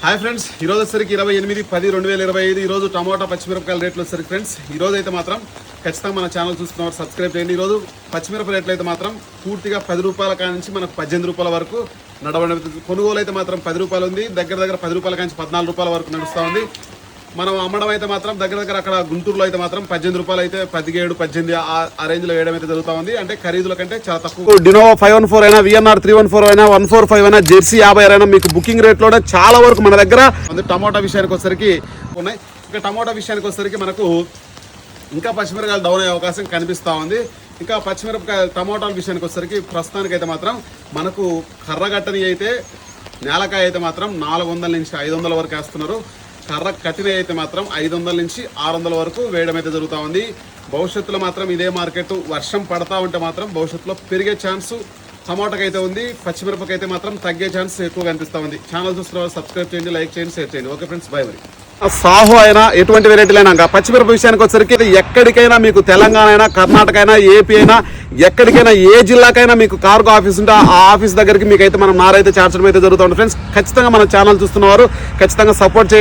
Hi friends, ఈరోజు వచ్చేసరికి 28/10/2025 ఈరోజు టమాటా పచ్చిమిరపకాయల రేట్లు వచ్చేసరికి ఫ్రెండ్స్ ఈరోజు అయితే మాత్రం ఖచ్చితంగా మన ఛానల్ చూస్తున్నవారు సబ్స్క్రైబ్ చేయండి. ఈరోజు పచ్చిమిరపకాయ రేట్లు అయితే మాత్రం పూర్తిగా 10 రూపాయల కాడ నుంచి మనకు 18 రూపాయల వరకు నడవడం. కొనుగోలు అయితే మాత్రం 10 రూపాయలు ఉంది, దగ్గర 10 రూపాయల కాడ నుంచి 14 రూపాయల వరకు నడుస్తూ ఉంది. మనం అమ్మడం అయితే మాత్రం దగ్గర అక్కడ గుంటూరులో అయితే మాత్రం 18 రూపాయలు అయితే 17, 18 ఆ రేంజ్ లో వేయడం అయితే జరుగుతూ ఉంది. అంటే ఖరీదుల కంటే చాలా తక్కువ. డినోవా 514 అయినా, విఎన్ఆర్ 314 అయినా, 145 అయినా, జెర్సీ 50 అయినా మీకు బుకింగ్ రేట్ లోనే చాలా వరకు మన దగ్గర టమాటా విషయానికి వచ్చేసరికి ఉన్నాయి. ఇక టమాటా విషయానికి వచ్చేసరికి మనకు ఇంకా పచ్చిమిరపకాయలు డౌన్ అయ్యే అవకాశం కనిపిస్తూ ఉంది. ఇంకా పచ్చిమిరపకాయ టమాటాల విషయానికి వచ్చేసరికి ప్రస్తుతానికి అయితే మాత్రం మనకు కర్రగట్టని అయితే నేలకాయ అయితే మాత్రం 400 నుంచి 500 వరకు వేస్తున్నారు. కర్ర కట్టిన అయితే మాత్రం 500 నుంచి 600 వరకు వేయడం అయితే జరుగుతూ ఉంది. భవిష్యత్తులో మాత్రం ఇదే మార్కెట్ వర్షం పడతా ఉంటే మాత్రం భవిష్యత్తులో పెరిగే ఛాన్స్ టమాటాకి అయితే ఉంది. పచ్చిమిరపకాయ అయితే మాత్రం తగ్గే ఛాన్స్ ఎక్కువ కనిపిస్తూ ఉంది. ఛానల్ చూస్తున్న సబ్స్క్రైబ్ చేయండి, లైక్ చేయండి, షేర్ చేయండి. Okay friends, by. మరి సాహో అయినా ఎటువంటి వెరైటీలైనా పచ్చిమిరప విషయానికి వచ్చరికి ఎక్కడికైనా మీకు తెలంగాణ అయినా, కర్ణాటక అయినా, ఏపీ అయినా, ఎక్కడికైనా ఏ జిల్లాకైనా మీకు కార్గో ఆఫీస్ ఉంటే ఆ ఆఫీస్ దగ్గరికి మీకు అయితే మనం నారైతే చేర్చడం అయితే జరుగుతుంది. ఫ్రెండ్స్ ఖచ్చితంగా మన ఛానల్ చూస్తున్నవారు ఖచ్చితంగా సపోర్ట్ చేయండి.